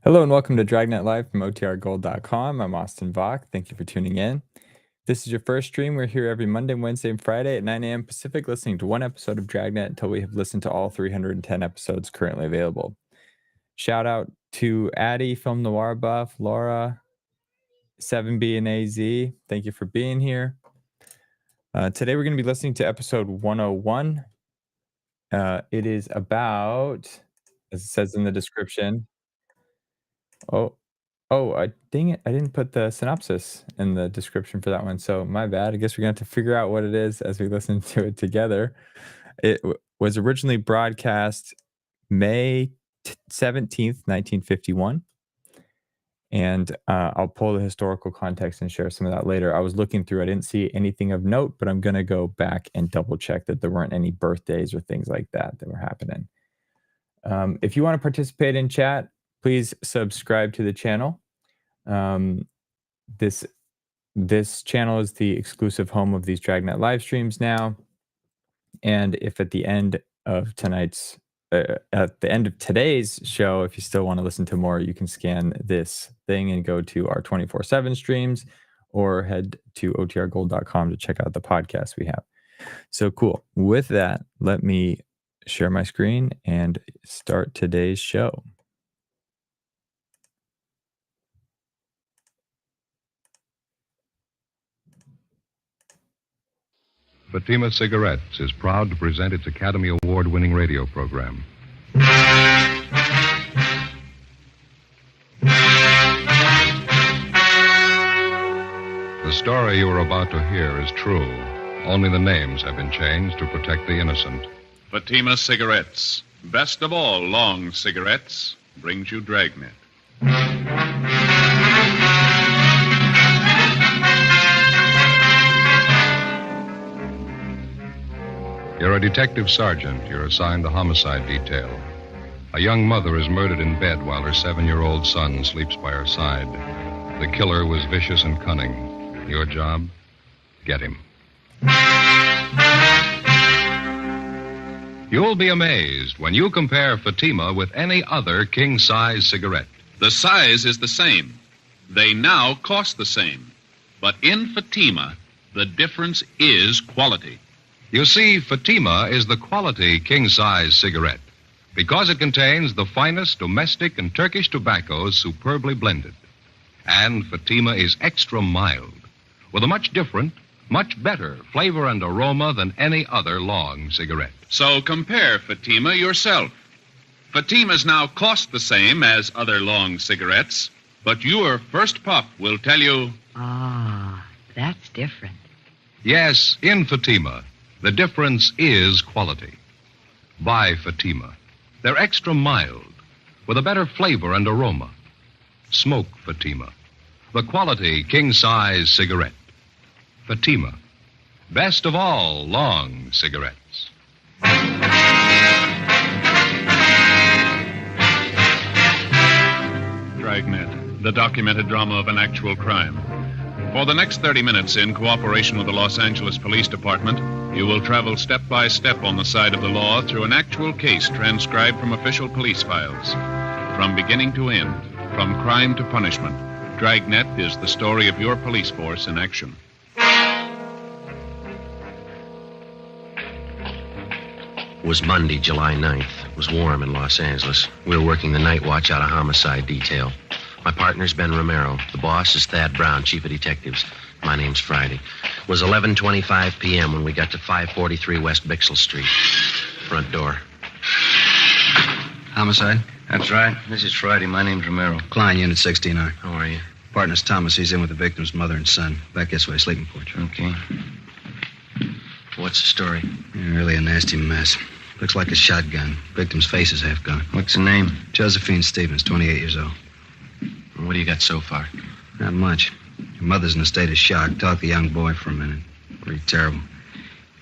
Hello and welcome to Dragnet Live from OTRGold.com. I'm Austin Vach. Thank you for tuning in. This is your first stream. We're here every Monday, Wednesday, and Friday at 9 a.m. Pacific, listening to one episode of Dragnet until we have listened to all 310 episodes currently available. Shout out to Addie, Film Noir Buff, Laura, 7B, and AZ. Thank you for being here. Today we're going to be listening to episode 101. It is about, as it says in the description, dang it. I didn't put the synopsis in the description for that one, so my bad. I guess we're going to have to figure out what it is as we listen to it together. It was originally broadcast May 17th, 1951. And I'll pull the historical context and share some of that later. I was looking through. I didn't see anything of note, but I'm going to go back and double check that there weren't any birthdays or things like that were happening. If you want to participate in chat, please subscribe to the channel. This channel is the exclusive home of these Dragnet live streams now. And if at the end of today's show, if you still want to listen to more, you can scan this thing and go to our 24/7 streams or head to otrgold.com to check out the podcast we have. So cool. With that, let me share my screen and start today's show. Fatima Cigarettes is proud to present its Academy Award-winning radio program. The story you are about to hear is true. Only the names have been changed to protect the innocent. Fatima Cigarettes, best of all long cigarettes, brings you Dragnet. You're a detective sergeant. You're assigned the homicide detail. A young mother is murdered in bed while her 7-year-old son sleeps by her side. The killer was vicious and cunning. Your job? Get him. You'll be amazed when you compare Fatima with any other king-size cigarette. The size is the same. They now cost the same. But in Fatima, the difference is quality. You see, Fatima is the quality king-size cigarette because it contains the finest domestic and Turkish tobaccos superbly blended. And Fatima is extra mild with a much different, much better flavor and aroma than any other long cigarette. So compare Fatima yourself. Fatimas now cost the same as other long cigarettes, but your first puff will tell you... Ah, that's different. Yes, in Fatima, the difference is quality. Buy Fatima. They're extra mild, with a better flavor and aroma. Smoke Fatima, the quality king-size cigarette. Fatima, best of all long cigarettes. Dragnet, the documented drama of an actual crime. For the next 30 minutes, in cooperation with the Los Angeles Police Department, you will travel step by step on the side of the law through an actual case transcribed from official police files. From beginning to end, from crime to punishment, Dragnet is the story of your police force in action. It was Monday, July 9th. It was warm in Los Angeles. We were working the night watch out of homicide detail. My partner's Ben Romero. The boss is Thad Brown, chief of detectives. My name's Friday. It was 11:25 p.m. when we got to 543 West Bixel Street. Front door. Homicide? That's right. This is Friday. My name's Romero. Klein, Unit 69. How are you? Partner's Thomas. He's in with the victim's mother and son. Back this way, sleeping porch. Okay. What's the story? Yeah, really a nasty mess. Looks like a shotgun. Victim's face is half gone. What's the name? Josephine Stevens, 28 years old. What do you got so far? Not much. Her mother's in a state of shock. Talked to the young boy for a minute. Pretty terrible.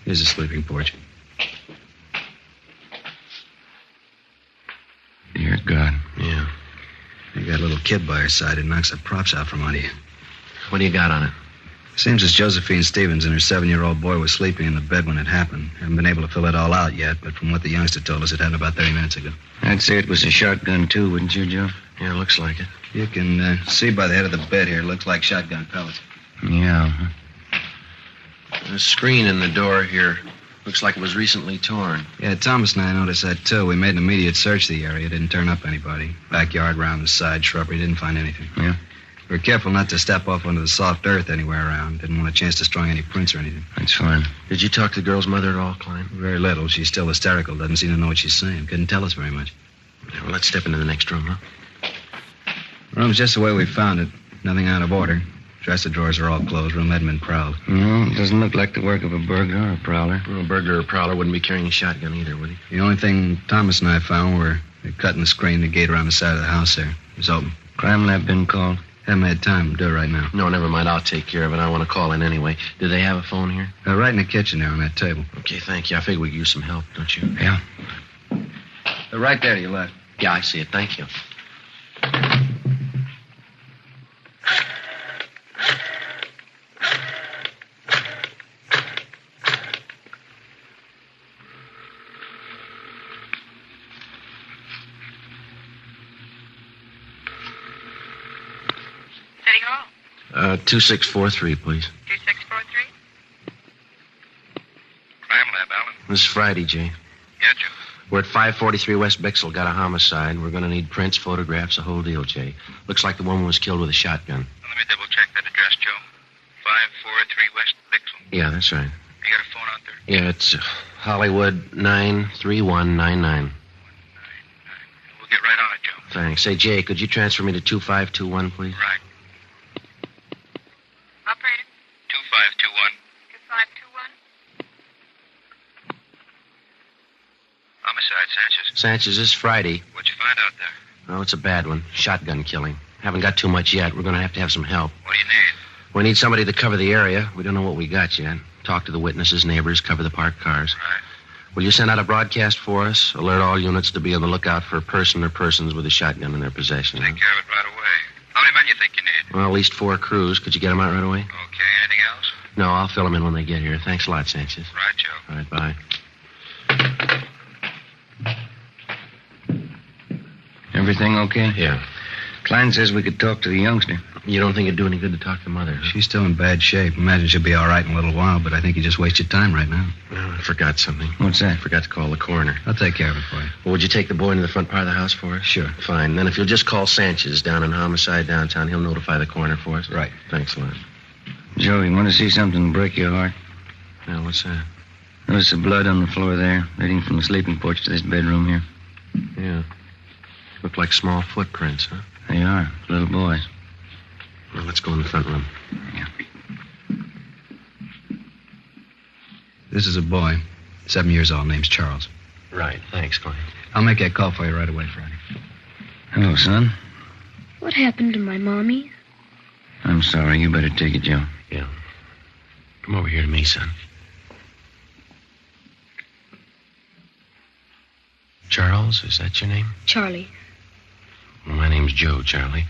Here's the sleeping porch. Dear God. Yeah. You got a little kid by her side. It knocks the props out from under you. What do you got on it? Seems as Josephine Stevens and her 7-year-old boy was sleeping in the bed when it happened. Haven't been able to fill it all out yet, but from what the youngster told us, it happened about 30 minutes ago. I'd say it was a shotgun, too, wouldn't you, Joe? Yeah, looks like it. You can see by the head of the bed here. It looks like shotgun pellets. Yeah. The screen in the door here looks like it was recently torn. Yeah, Thomas and I noticed that, too. We made an immediate search of the area. Didn't turn up anybody. Backyard, round the side, shrubbery. Didn't find anything. Yeah? We were careful not to step off onto the soft earth anywhere around. Didn't want a chance destroying any prints or anything. That's fine. Did you talk to the girl's mother at all, Klein? Very little. She's still hysterical. Doesn't seem to know what she's saying. Couldn't tell us very much. Yeah, well, let's step into the next room, huh? Room's just the way we found it. Nothing out of order. Dresser drawers are all closed. Room hadn't been prowled. No, it doesn't look like the work of a burglar or a prowler. Well, a burglar or prowler wouldn't be carrying a shotgun either, would he? The only thing Thomas and I found were a cut in the screen, the gate around the side of the house there. It was open. Crime lab been called? Haven't had time to do it right now. No, never mind. I'll take care of it. I want to call in anyway. Do they have a phone here? Right in the kitchen there on that table. Okay, thank you. I figure we could use some help, don't you? Yeah. Right there to your left. Yeah, I see it. Thank you. City Hall. 2643, please. 2643. Crime lab, Alan. This is Friday, Jay. Yeah, Joe. We're at 543 West Bixel. Got a homicide. We're going to need prints, photographs, the whole deal, Jay. Looks like the woman was killed with a shotgun. Now, let me double check that address, Joe. 543 West Bixel. Yeah, that's right. You got a phone out there? Yeah, it's Hollywood 93199. We'll get right on it, Joe. Thanks. Say, Jay, could you transfer me to 2521, please? Right. Operator. 2521. 2521. Homicide, Sanchez. Sanchez, this is Friday. What'd you find out there? Oh, it's a bad one. Shotgun killing. Haven't got too much yet. We're going to have some help. What do you need? We need somebody to cover the area. We don't know what we got yet. Talk to the witnesses, neighbors, cover the parked cars. Right. Will you send out a broadcast for us? Alert all units to be on the lookout for a person or persons with a shotgun in their possession. Take care of it right away. How many men you think you need? Well, at least 4 crews. Could you get them out right away? Okay, anything else? No, I'll fill them in when they get here. Thanks a lot, Sanchez. Right, Joe. All right, bye. Everything okay? Yeah. Klein says we could talk to the youngster. You don't think it'd do any good to talk to Mother? Huh? She's still in bad shape. Imagine she'll be all right in a little while, but I think you just wasted time right now. Well, I forgot something. What's that? I forgot to call the coroner. I'll take care of it for you. Well, would you take the boy into the front part of the house for us? Sure. Fine. Then if you'll just call Sanchez down in Homicide downtown, he'll notify the coroner for us. Right. Thanks a lot. Joe, you want to see something break your heart? Now, what's that? Notice the blood on the floor there, leading from the sleeping porch to this bedroom here. Yeah. Look like small footprints, huh? They are. Little boys. Well, let's go in the front room. Yeah. This is a boy, 7 years old, name's Charles. Right. Thanks, Clay. I'll make that call for you right away, Friday. Hello, son. What happened to my mommy? I'm sorry. You better take it, Joe. Yeah. Come over here to me, son. Charles, is that your name? Charlie. Well, my name's Joe, Charlie.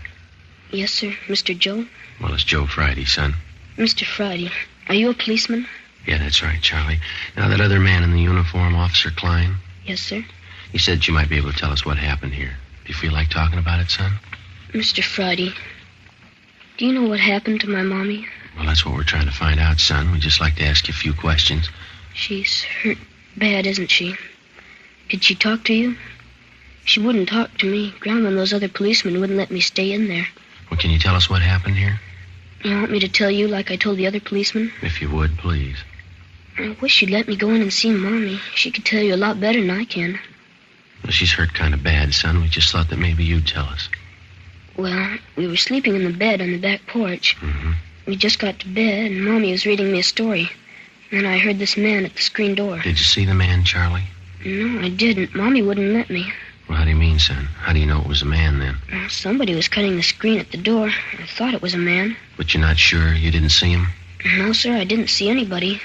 Yes, sir. Mr. Joe? Well, it's Joe Friday, son. Mr. Friday, are you a policeman? Yeah, that's right, Charlie. Now, that other man in the uniform, Officer Klein, Yes, sir. he said you might be able to tell us what happened here. Do you feel like talking about it, son? Mr. Friday, do you know what happened to my mommy? Well, that's what we're trying to find out, son. We'd just like to ask you a few questions. She's hurt bad, isn't she? Did she talk to you? She wouldn't talk to me. Grandma and those other policemen wouldn't let me stay in there. Well, can you tell us what happened here? You want me to tell you like I told the other policemen? If you would, please. I wish you'd let me go in and see Mommy. She could tell you a lot better than I can. Well, she's hurt kind of bad, son. We just thought that maybe you'd tell us. Well, we were sleeping in the bed on the back porch. Mm-hmm. We just got to bed, and Mommy was reading me a story. Then I heard this man at the screen door. Did you see the man, Charlie? No, I didn't. Mommy wouldn't let me. Well, how do you mean, son? How do you know it was a man, then? Well, somebody was cutting the screen at the door. I thought it was a man. But you're not sure? You didn't see him? No, sir, I didn't see anybody.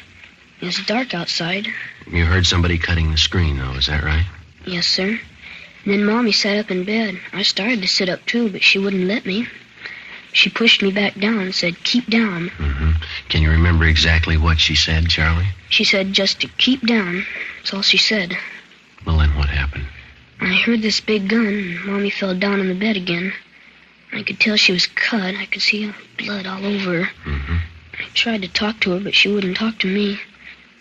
It was dark outside. You heard somebody cutting the screen, though, is that right? Yes, sir. And then Mommy sat up in bed. I started to sit up, too, but she wouldn't let me. She pushed me back down and said, keep down. Mm-hmm. Can you remember exactly what she said, Charlie? She said just to keep down. That's all she said. Well, then what happened? I I heard this big gun, and Mommy fell down on the bed again. I could tell she was cut. I could see blood all over her. Mm-hmm. I tried to talk to her, but she wouldn't talk to me.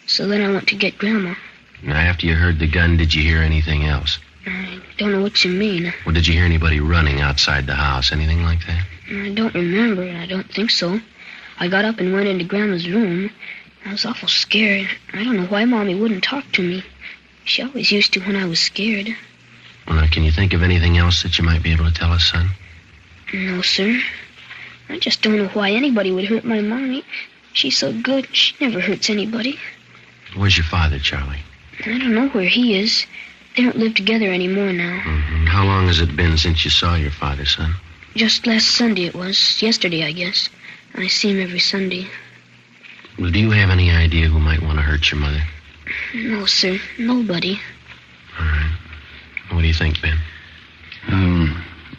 So then I went to get Grandma. Now, after you heard the gun, did you hear anything else? I don't know what you mean. Well, did you hear anybody running outside the house? Anything like that? I don't remember. I don't think so. I got up and went into Grandma's room. I was awful scared. I don't know why Mommy wouldn't talk to me. She always used to when I was scared. Well, now, can you think of anything else that you might be able to tell us, son? No, sir. I just don't know why anybody would hurt my Mommy. She's so good. She never hurts anybody. Where's your father, Charlie? I don't know where he is. They don't live together anymore now. Mm-hmm. How long has it been since you saw your father, son? Just last Sunday it was. Yesterday, I guess. I see him every Sunday. Well, do you have any idea who might want to hurt your mother? No, sir. Nobody. All right. What do you think, Ben?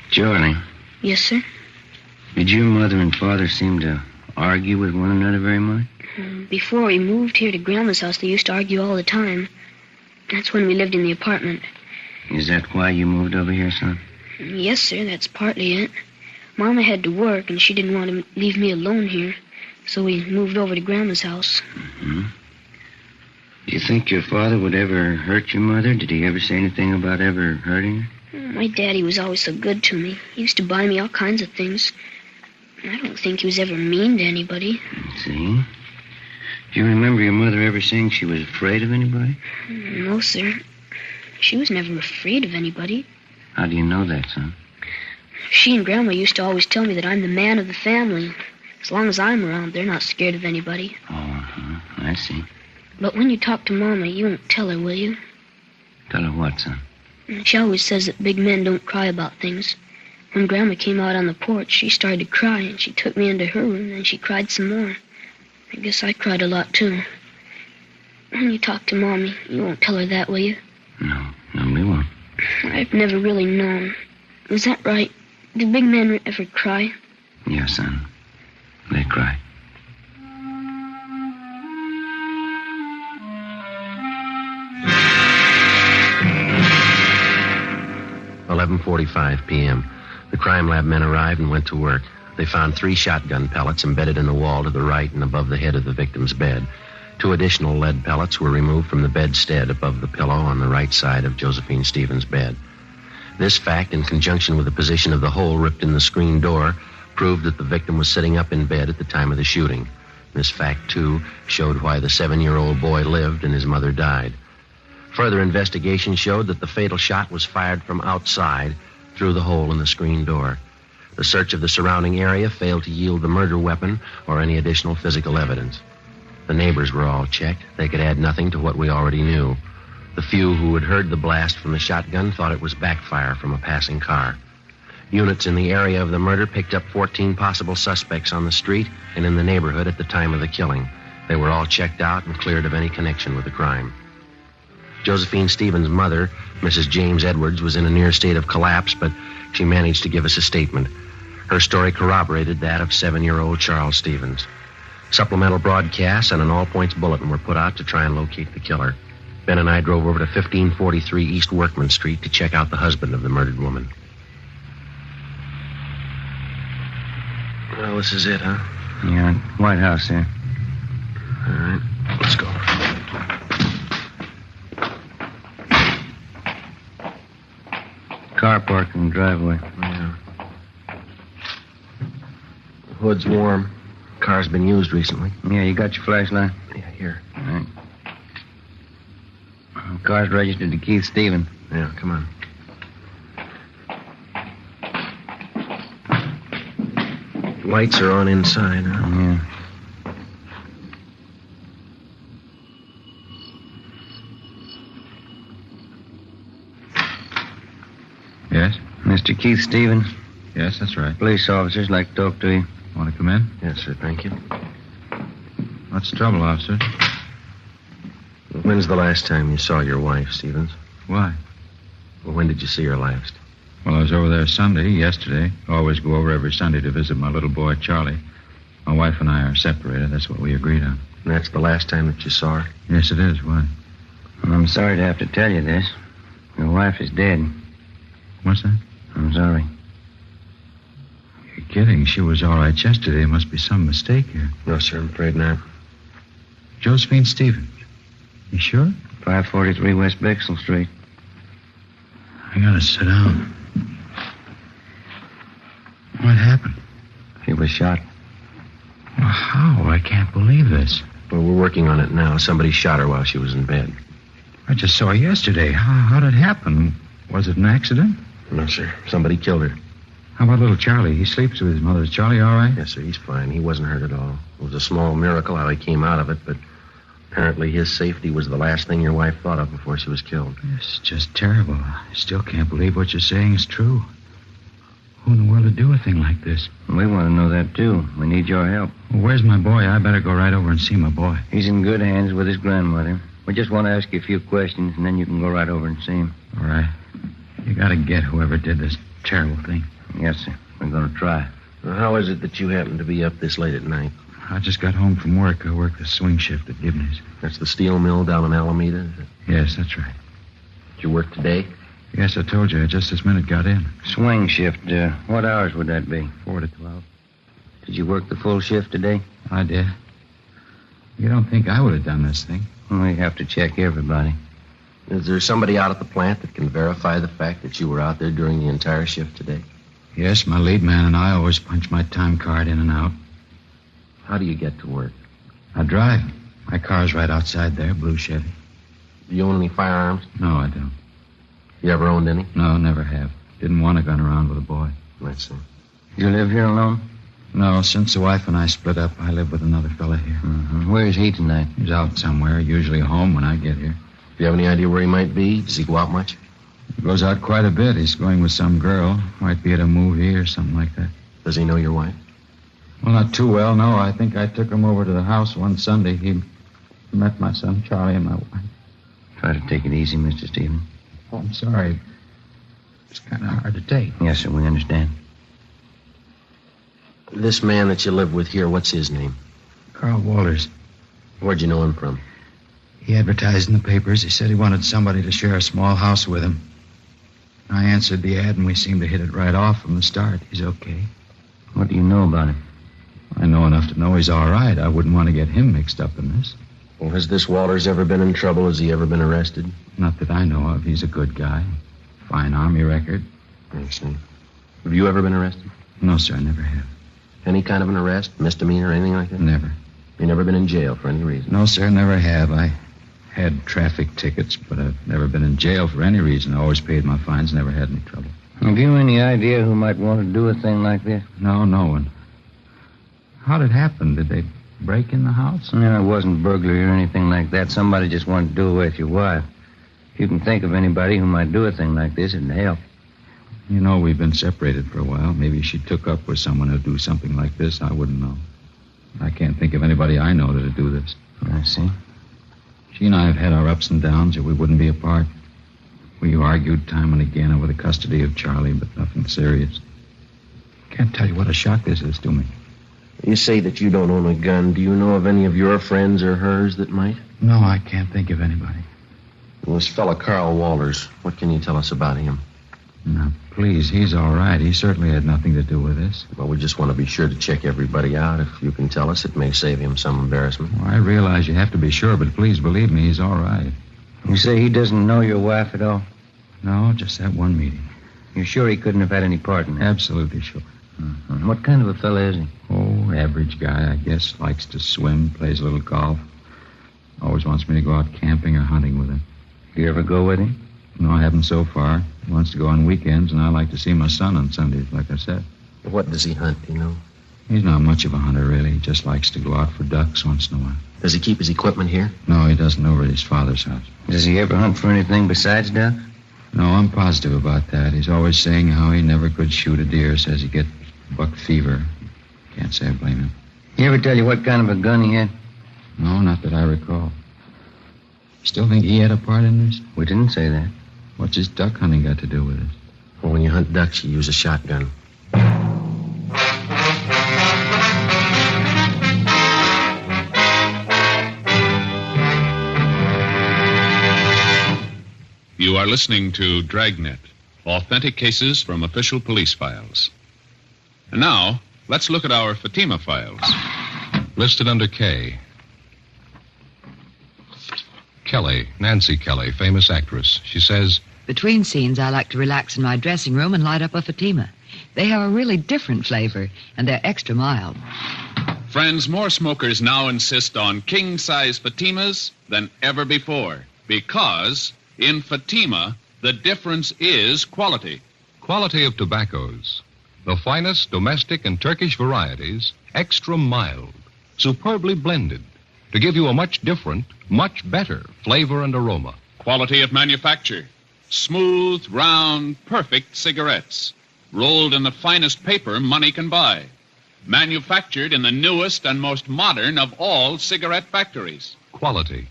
Charlie, Yes, sir? did your mother and father seem to argue with one another very much? Before we moved here to Grandma's house, they used to argue all the time. That's when we lived in the apartment. Is that why you moved over here, son? Yes, sir, that's partly it. Mama had to work, and she didn't want to leave me alone here. So we moved over to Grandma's house. Mm-hmm. Do you think your father would ever hurt your mother? Did he ever say anything about ever hurting her? My daddy was always so good to me. He used to buy me all kinds of things. I don't think he was ever mean to anybody. See? Do you remember your mother ever saying she was afraid of anybody? No, sir. She was never afraid of anybody. How do you know that, son? She and Grandma used to always tell me that I'm the man of the family. As long as I'm around, they're not scared of anybody. Oh, uh-huh. I see. But when you talk to Mama, you won't tell her, will you? Tell her what, son? She always says that big men don't cry about things. When Grandma came out on the porch, she started to cry, and she took me into her room, and she cried some more. I guess I cried a lot, too. When you talk to Mommy, you won't tell her that, will you? No, we won't. I've never really known. Is that right? Do big men ever cry? Yeah, son. They cry. $11:45 p.m. The crime lab men arrived and went to work. They found 3 shotgun pellets embedded in the wall to the right and above the head of the victim's bed. 2 additional lead pellets were removed from the bedstead above the pillow on the right side of Josephine Stevens' bed. This fact, in conjunction with the position of the hole ripped in the screen door, proved that the victim was sitting up in bed at the time of the shooting. This fact, too, showed why the 7-year-old boy lived and his mother died. Further investigation showed that the fatal shot was fired from outside through the hole in the screen door. The search of the surrounding area failed to yield the murder weapon or any additional physical evidence. The neighbors were all checked. They could add nothing to what we already knew. The few who had heard the blast from the shotgun thought it was backfire from a passing car. Units in the area of the murder picked up 14 possible suspects on the street and in the neighborhood at the time of the killing. They were all checked out and cleared of any connection with the crime. Josephine Stevens' mother, Mrs. James Edwards, was in a near state of collapse, but she managed to give us a statement. Her story corroborated that of 7-year-old Charles Stevens. Supplemental broadcasts and an all-points bulletin were put out to try and locate the killer. Ben and I drove over to 1543 East Workman Street to check out the husband of the murdered woman. Well, this is it, huh? Yeah, White House here. All right, let's go. Car parked in the driveway. Yeah. The hood's warm. Car's been used recently. Yeah, you got your flashlight? Yeah, here. All right. The car's registered to Keith Stevens. Yeah, come on. Lights are on inside, huh? Yeah. Yes? Mr. Keith Stevens, Yes, that's right. police officers like to talk to you. Want to come in? Yes, sir, thank you. What's the trouble, officer? When's the last time you saw your wife, Stevens? Why? Well, when did you see her last? Well, I was over there yesterday. Always go over every Sunday to visit my little boy, Charlie. My wife and I are separated. That's what we agreed on. And that's the last time that you saw her? Yes, it is. Why? Well, I'm sorry to have to tell you this. Your wife is dead. What's that? I'm sorry. You're kidding. She was all right yesterday. There must be some mistake here. No, sir, I'm afraid not. Josephine Stevens. You sure? 543 West Bexel Street. I gotta sit down. What happened? She was shot. Well, how? I can't believe this. Well, we're working on it now. Somebody shot her while she was in bed. I just saw her yesterday. How did it happen? Was it an accident? No, sir. Somebody killed her. How about little Charlie? He sleeps with his mother. Is Charlie all right? Yes, sir. He's fine. He wasn't hurt at all. It was a small miracle how he came out of it, but apparently his safety was the last thing your wife thought of before she was killed. It's just terrible. I still can't believe what you're saying is true. Who in the world would do a thing like this? We want to know that, too. We need your help. Well, where's my boy? I better go right over and see my boy. He's in good hands with his grandmother. We just want to ask you a few questions, and then you can go right over and see him. All right. You gotta get whoever did this terrible thing. Yes, sir. We're going to try. Well, how is it that you happen to be up this late at night? I just got home from work. I work the swing shift at Gibney's. That's the steel mill down in Alameda? Is it? Yes, that's right. Did you work today? Yes, I told you. I just this minute got in. Swing shift. What hours would that be? 4 to 12. Did you work the full shift today? I did. You don't think I would have done this thing? We have to check everybody. Is there somebody out at the plant that can verify the fact that you were out there during the entire shift today? Yes, my lead man and I always punch my time card in and out. How do you get to work? I drive. My car's right outside there, blue Chevy. Do you own any firearms? No, I don't. You ever owned any? No, never have. Didn't want to gun around with a boy. I see. You live here alone? No, since the wife and I split up, I live with another fella here. Mm-hmm. Where is he tonight? He's out somewhere, usually home when I get here. Do you have any idea where he might be? Does he go out much? He goes out quite a bit. He's going with some girl. Might be at a movie or something like that. Does he know your wife? Well, not too well, no. I think I took him over to the house one Sunday. He met my son, Charlie, and my wife. Try to take it easy, Mr. Stevens. Oh, I'm sorry. It's kind of hard to take. Yes, sir, we understand. This man that you live with here, what's his name? Carl Walters. Where'd you know him from? He advertised in the papers. He said he wanted somebody to share a small house with him. I answered the ad, and we seemed to hit it right off from the start. He's okay. What do you know about him? I know enough to know he's all right. I wouldn't want to get him mixed up in this. Well, has this Walters ever been in trouble? Has he ever been arrested? Not that I know of. He's a good guy. Fine Army record. I see. Have you ever been arrested? No, sir, I never have. Any kind of an arrest? Misdemeanor, anything like that? Never. You never been in jail for any reason? No, sir, never have. I had traffic tickets, but I've never been in jail for any reason. I always paid my fines, never had any trouble. Have you any idea who might want to do a thing like this? No, no one. How did it happen? Did they break in the house? No, it wasn't burglary or anything like that. Somebody just wanted to do away with your wife. If you can think of anybody who might do a thing like this, it'd help. You know, we've been separated for a while. Maybe she took up with someone who'd do something like this. I wouldn't know. I can't think of anybody I know that'd do this. I see. She and I have had our ups and downs, or we wouldn't be apart. We argued time and again over the custody of Charlie, but nothing serious. Can't tell you what a shock this is to me. You say that you don't own a gun. Do you know of any of your friends or hers that might? No, I can't think of anybody. Well, this fella Carl Walters, what can you tell us about him? Now, please, he's all right. He certainly had nothing to do with this. Well, we just want to be sure to check everybody out. If you can tell us, it may save him some embarrassment. Well, I realize you have to be sure, but please believe me, he's all right. You say he doesn't know your wife at all? No, just that one meeting. You're sure he couldn't have had any part in that? Absolutely sure. Mm-hmm. What kind of a fella is he? Oh, average guy, I guess. Likes to swim, plays a little golf. Always wants me to go out camping or hunting with him. Do you ever go with him? No, I haven't so far. He wants to go on weekends, and I like to see my son on Sundays, like I said. What does he hunt, do you know? He's not much of a hunter, really. He just likes to go out for ducks once in a while. Does he keep his equipment here? No, he doesn't, over at his father's house. Does he ever hunt for anything besides ducks? No, I'm positive about that. He's always saying how he never could shoot a deer. Says he gets buck fever. Can't say I blame him. He ever tell you what kind of a gun he had? No, not that I recall. Still think he had a part in this? We didn't say that. What's his duck hunting got to do with it? Well, when you hunt ducks, you use a shotgun. You are listening to Dragnet, Authentic cases from official police files. And now, let's look at our Fatima files. Listed under K. Kelly, Nancy Kelly, famous actress. She says, Between scenes, I like to relax in my dressing room and light up a Fatima. They have a really different flavor, and they're extra mild. Friends, more smokers now insist on king-size Fatimas than ever before. Because in Fatima, the difference is quality. quality of tobaccos. The finest domestic and Turkish varieties, extra mild, superbly blended, to give you a much different, much better flavor and aroma. Quality of manufacture. Smooth, round, perfect cigarettes. Rolled in the finest paper money can buy. Manufactured in the newest and most modern of all cigarette factories. Quality,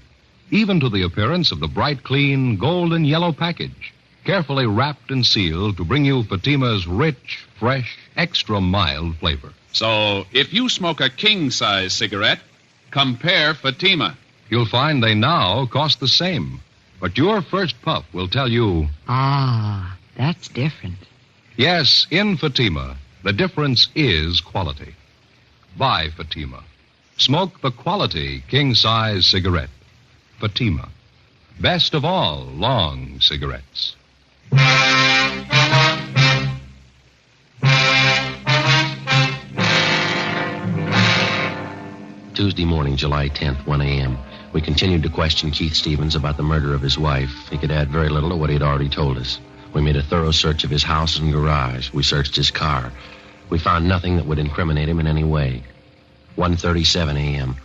even to the appearance of the bright, clean, golden yellow package, carefully wrapped and sealed to bring you Fatima's rich, fresh, extra mild flavor. So, if you smoke a king-size cigarette, compare Fatima. You'll find they now cost the same, but your first puff will tell you, Ah, that's different. yes, in Fatima, the difference is quality. Buy Fatima. Smoke the quality king-size cigarette. Fatima. Best of all long cigarettes. Tuesday morning, July 10th, 1 a.m. We continued to question Keith Stevens about the murder of his wife. He could add very little to what he had already told us. We made a thorough search of his house and garage. We searched his car. We found nothing that would incriminate him in any way. 1:37 a.m.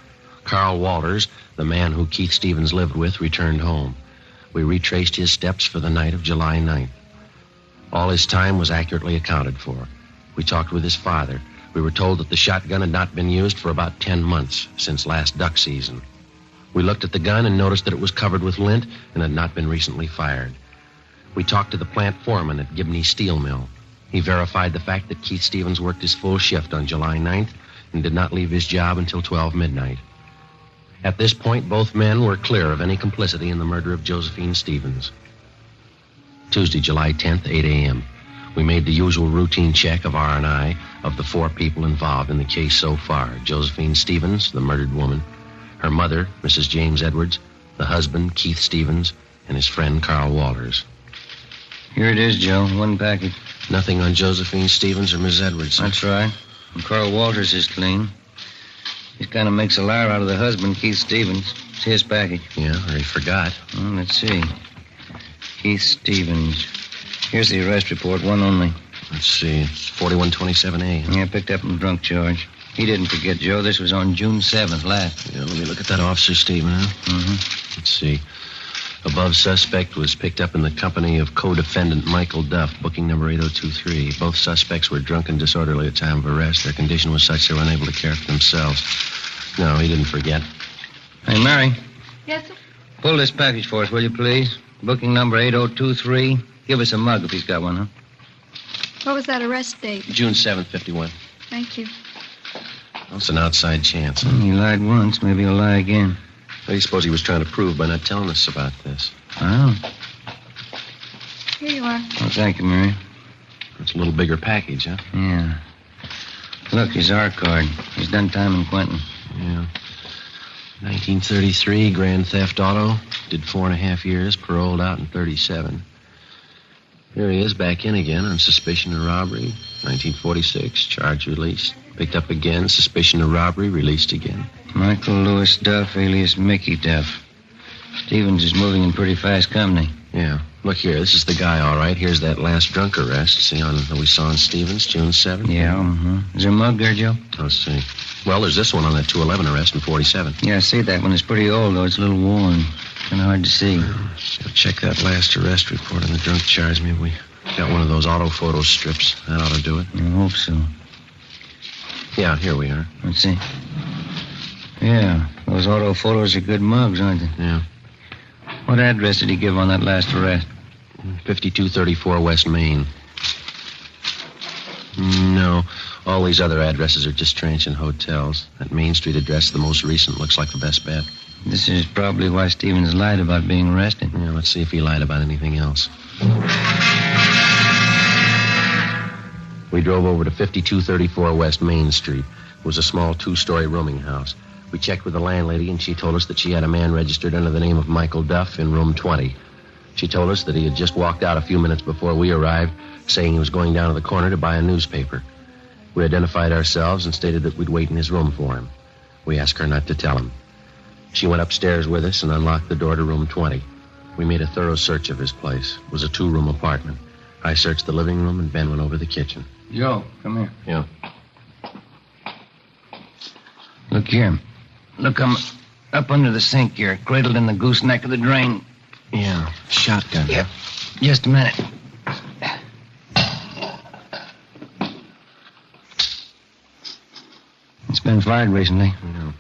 Carl Walters, the man who Keith Stevens lived with, returned home. We retraced his steps for the night of July 9th. All his time was accurately accounted for. We talked with his father. We were told that the shotgun had not been used for about 10 months, since last duck season. We looked at the gun and noticed that it was covered with lint and had not been recently fired. We talked to the plant foreman at Gibney Steel Mill. He verified the fact that Keith Stevens worked his full shift on July 9th and did not leave his job until 12 midnight. At this point, both men were clear of any complicity in the murder of Josephine Stevens. Tuesday, July 10th, 8 a.m. We made the usual routine check of R&I of the 4 people involved in the case so far. Josephine Stevens, the murdered woman, her mother, Mrs. James Edwards, the husband, Keith Stevens, and his friend, Carl Walters. Here it is, Joe. One package. Nothing on Josephine Stevens or Miss Edwards. That's right. And Carl Walters is clean. He kind of makes a liar out of the husband, Keith Stevens. It's his package. Yeah, or he forgot. Well, let's see. Keith Stevens. Here's the arrest report, one only. Let's see. It's 4127A. Yeah, picked up from drunk charge. He didn't forget, Joe. This was on June 7th, last. Yeah, let me look at that officer's statement, huh? Mm-hmm. Let's see. Above suspect was picked up in the company of co-defendant Michael Duff, booking number 8023. Both suspects were drunk and disorderly at time of arrest. Their condition was such they were unable to care for themselves. No, he didn't forget. Hey, Mary. Yes, sir? Pull this package for us, will you, please? Booking number 8023. Give us a mug if he's got one, huh? What was that arrest date? June 7th, 51. Thank you. Well, it's an outside chance. He lied once. Maybe he'll lie again. What do you suppose he was trying to prove by not telling us about this? Oh. Here you are. Oh, thank you, Mary. It's a little bigger package, huh? Yeah. Look, his R card. He's done time in Quentin. Yeah. 1933, grand theft auto. Did 4.5 years, paroled out in 37. Here he is, back in again on suspicion of robbery. 1946, charge released. Picked up again, suspicion of robbery, released again. Michael Lewis Duff, alias Mickey Duff. Stevens is moving in pretty fast company. Yeah. Look here, this is the guy, all right. Here's that last drunk arrest. See that we saw on Stevens, June 7th? Yeah, uh-huh. Is there a mug there, Joe? Let's see. Well, there's this one on that 211 arrest in 47. Yeah, I see that one. It's pretty old, though. It's a little worn. Kind of hard to see. Let's check that last arrest report on the drunk charge. Maybe we got one of those auto photo strips. That ought to do it. I hope so. Yeah, here we are. Let's see. Yeah, those auto photos are good mugs, aren't they? Yeah. What address did he give on that last arrest? 5234 West Main. No, all these other addresses are just transient hotels. That Main Street address, the most recent, looks like the best bet. This is probably why Stevens lied about being arrested. Yeah, let's see if he lied about anything else. We drove over to 5234 West Main Street. It was a small 2-story rooming house. We checked with the landlady, and she told us that she had a man registered under the name of Michael Duff in room 20. She told us that he had just walked out a few minutes before we arrived, saying he was going down to the corner to buy a newspaper. We identified ourselves and stated that we'd wait in his room for him. We asked her not to tell him. She went upstairs with us and unlocked the door to room 20. We made a thorough search of his place. It was a 2-room apartment. I searched the living room, and Ben went over the kitchen. Joe, come here. Yeah. Look here. Look, I'm up under the sink here, cradled in the gooseneck of the drain. Yeah, shotgun. Yeah. Just a minute. It's been fired recently. No.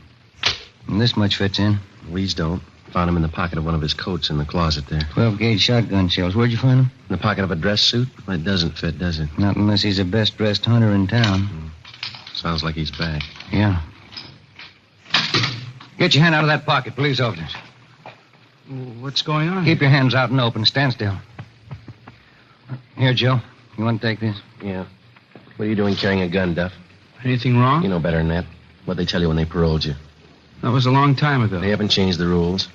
And this much fits in. These don't. Found him in the pocket of one of his coats in the closet there. 12-gauge shotgun shells. Where'd you find them? In the pocket of a dress suit? It doesn't fit, does it? Not unless he's the best-dressed hunter in town. Sounds like he's back. Yeah. Get your hand out of that pocket, police officers. What's going on? Keep your hands out and open. Stand still. Here, Joe. You want to take this? Yeah. What are you doing carrying a gun, Duff? Anything wrong? You know better than that. What'd they tell you when they paroled you? That was a long time ago. They haven't changed the rules.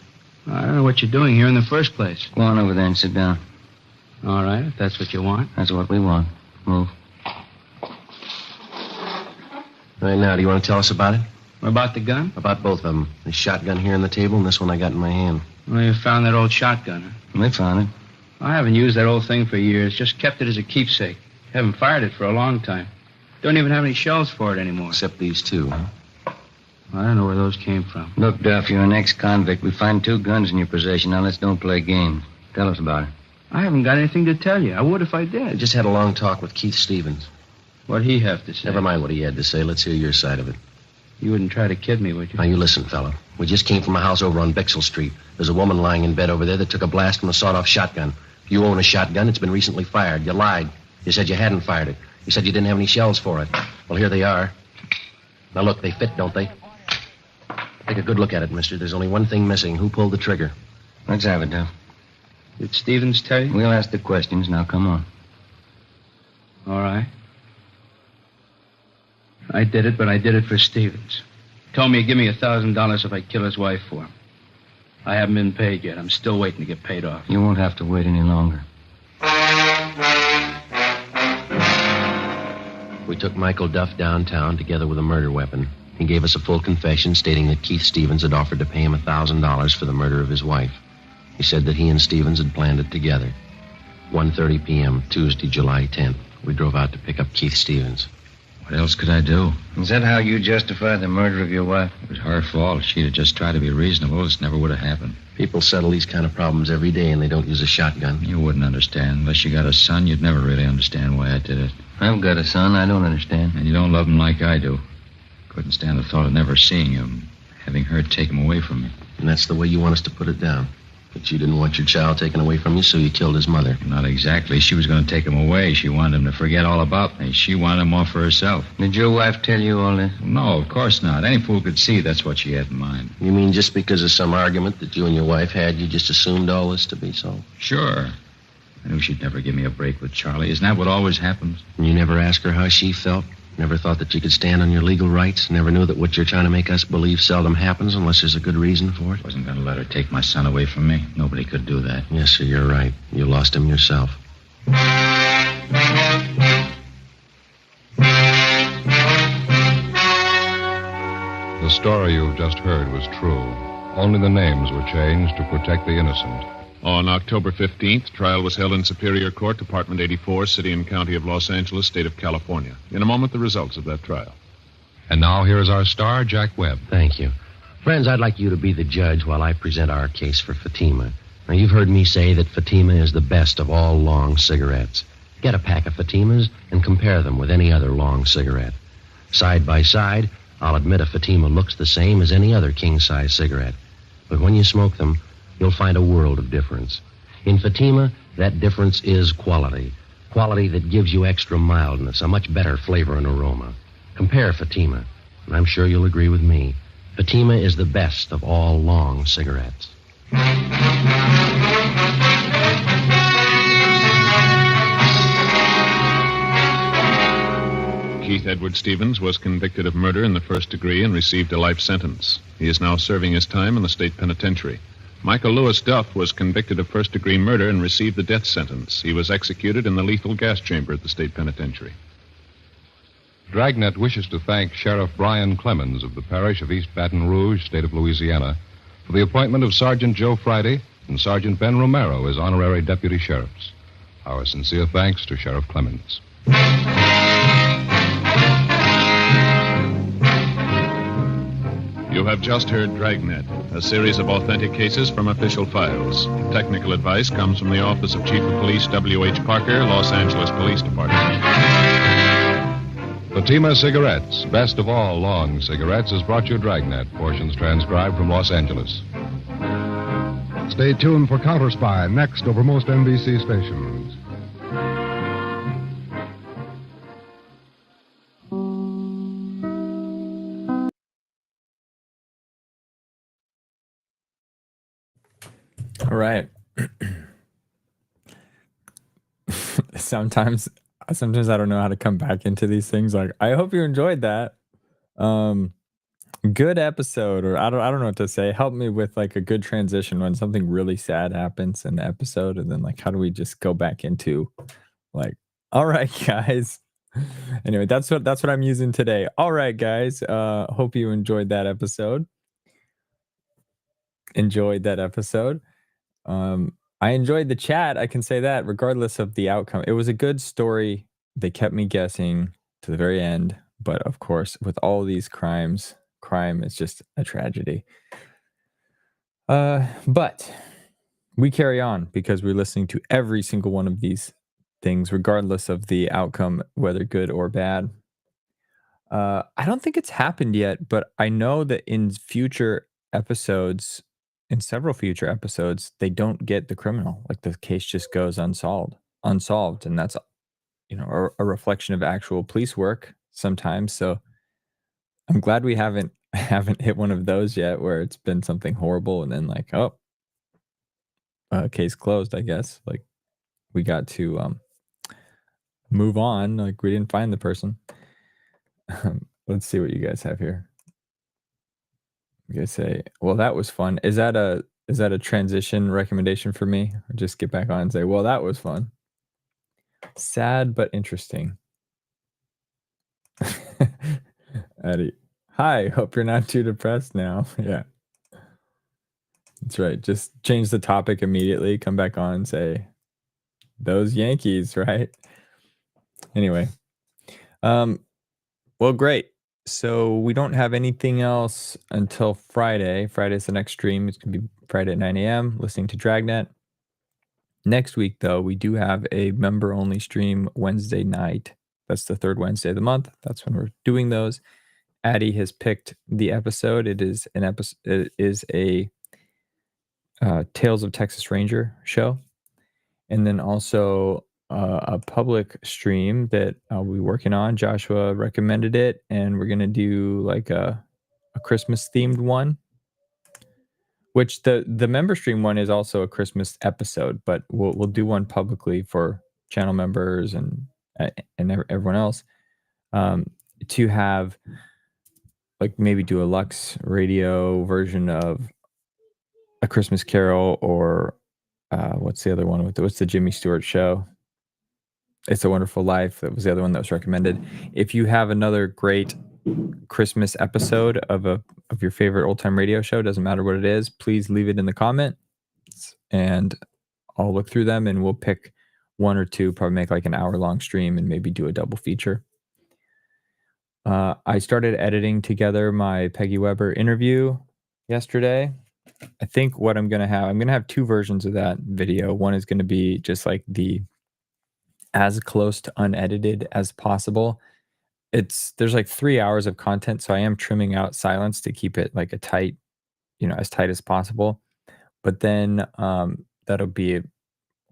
I don't know what you're doing here in the first place. Go on over there and sit down. All right, if that's what you want. That's what we want. Move. Right now, do you want to tell us about it? About the gun? About both of them. This shotgun here on the table and this one I got in my hand. Well, you found that old shotgun, huh? We found it. I haven't used that old thing for years. Just kept it as a keepsake. Haven't fired it for a long time. Don't even have any shells for it anymore. Except these two, huh? I don't know where those came from. Look, Duff, you're an ex-convict. We find 2 guns in your possession. Now, let's don't play games. Tell us about it. I haven't got anything to tell you. I would if I did. I just had a long talk with Keith Stevens. What'd he have to say? Never mind what he had to say. Let's hear your side of it. You wouldn't try to kid me, would you? Now, you listen, fella. We just came from a house over on Bixel Street. There's a woman lying in bed over there that took a blast from a sawed-off shotgun. If you own a shotgun, it's been recently fired. You lied. You said you hadn't fired it. You said you didn't have any shells for it. Well, here they are. Now, look, they fit, don't they? Take a good look at it, mister. There's only one thing missing. Who pulled the trigger? Let's have it, Duff. Did Stevens tell you? We'll ask the questions. Now, come on. All right. I did it, but I did it for Stevens. Told me he'd give me $1,000 if I kill his wife for him. I haven't been paid yet. I'm still waiting to get paid off. You won't have to wait any longer. We took Michael Duff downtown together with a murder weapon. He gave us a full confession stating that Keith Stevens had offered to pay him $1,000 for the murder of his wife. He said that he and Stevens had planned it together. 1:30 p.m., Tuesday, July 10th. We drove out to pick up Keith Stevens. What else could I do? Is that how you justify the murder of your wife? It was her fault. If she'd have just tried to be reasonable, this never would have happened. People settle these kind of problems every day, and they don't use a shotgun. You wouldn't understand. Unless you got a son, you'd never really understand why I did it. I've got a son. I don't understand. And you don't love him like I do. Couldn't stand the thought of never seeing him, having her take him away from me. And that's the way you want us to put it down. But you didn't want your child taken away from you, so you killed his mother. Not exactly. She was going to take him away. She wanted him to forget all about me. She wanted him off for herself. Did your wife tell you all this? No, of course not. Any fool could see that's what she had in mind. You mean just because of some argument that you and your wife had, you just assumed all this to be so? Sure. I knew she'd never give me a break with Charlie. Isn't that what always happens? And you never asked her how she felt? Never thought that you could stand on your legal rights? Never knew that what you're trying to make us believe seldom happens unless there's a good reason for it? Wasn't going to let her take my son away from me. Nobody could do that. Yes, sir, you're right. You lost him yourself. The story you've just heard was true. Only the names were changed to protect the innocent. On October 15th, trial was held in Superior Court, Department 84, City and County of Los Angeles, State of California. In a moment, the results of that trial. And now here is our star, Jack Webb. Thank you. Friends, I'd like you to be the judge while I present our case for Fatima. Now, you've heard me say that Fatima is the best of all long cigarettes. Get a pack of Fatimas and compare them with any other long cigarette. Side by side, I'll admit a Fatima looks the same as any other king-size cigarette. But when you smoke them, you'll find a world of difference. In Fatima, that difference is quality. Quality that gives you extra mildness, a much better flavor and aroma. Compare Fatima, and I'm sure you'll agree with me. Fatima is the best of all long cigarettes. Keith Edward Stevens was convicted of murder in the first degree and received a life sentence. He is now serving his time in the state penitentiary. Michael Lewis Duff was convicted of first-degree murder and received the death sentence. He was executed in the lethal gas chamber at the state penitentiary. Dragnet wishes to thank Sheriff Brian Clemens of the parish of East Baton Rouge, state of Louisiana, for the appointment of Sergeant Joe Friday and Sergeant Ben Romero as honorary deputy sheriffs. Our sincere thanks to Sheriff Clemens. You have just heard Dragnet, a series of authentic cases from official files. Technical advice comes from the Office of Chief of Police W.H. Parker, Los Angeles Police Department. Fatima Cigarettes, best of all long cigarettes, has brought you Dragnet, portions transcribed from Los Angeles. Stay tuned for Counter Spy, next over most NBC stations. All right. Sometimes I don't know how to come back into these things. Like, I hope you enjoyed that. Good episode, or I don't know what to say. Help me with like a good transition when something really sad happens in the episode, and then like how do we just go back into like, all right, guys. Anyway, that's what I'm using today. All right, guys. Hope you enjoyed that episode. I enjoyed the chat. I can say that regardless of the outcome. It was a good story. They kept me guessing to the very end. But of course, with all these crimes, crime is just a tragedy. But we carry on because we're listening to every single one of these things, regardless of the outcome, whether good or bad. I don't think it's happened yet, but I know that in several future episodes, they don't get the criminal. Like the case just goes unsolved, and that's a reflection of actual police work sometimes. So I'm glad we haven't hit one of those yet, where it's been something horrible and then like, oh, case closed. I guess like we got to move on. Like we didn't find the person. Let's see what you guys have here. You guys say, well, that was fun. Is that a transition recommendation for me? Or just get back on and say, well, that was fun. Sad but interesting. Eddie. Hi, hope you're not too depressed now. Yeah. That's right. Just change the topic immediately. Come back on and say, those Yankees, right? Anyway. Well, great. So we don't have anything else until Friday. Friday's the next stream. It's going to be Friday at 9 a.m. listening to Dragnet. Next week, though, we do have a member-only stream Wednesday night. That's the third Wednesday of the month. That's when we're doing those. Addie has picked the episode. It is a Tales of Texas Ranger show. And then also a public stream that I'll be working on. Joshua recommended it, and we're going to do like a Christmas-themed one. Which the member stream one is also a Christmas episode, but we'll do one publicly for channel members and everyone else to have like maybe do a Lux radio version of A Christmas Carol, or what's the other one? What's the Jimmy Stewart show? It's a Wonderful Life. That was the other one that was recommended. If you have another great Christmas episode of your favorite old time radio show, doesn't matter what it is, please leave it in the comments and I'll look through them and we'll pick one or two, probably make like an hour-long stream and maybe do a double feature. I started editing together my Peggy Weber interview yesterday. I think what I'm going to have two versions of that video. One is going to be just like the as close to unedited as possible. There's like 3 hours of content, so I am trimming out silence to keep it like a tight, as tight as possible. But then that'll be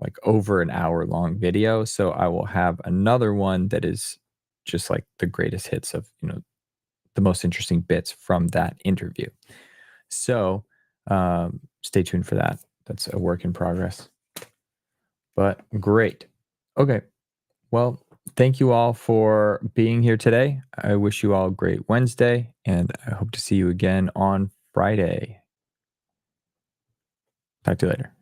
like over an hour long video. So I will have another one that is just like the greatest hits of, the most interesting bits from that interview. So stay tuned for that. That's a work in progress. But great. Okay. Well, thank you all for being here today. I wish you all a great Wednesday, and I hope to see you again on Friday. Talk to you later.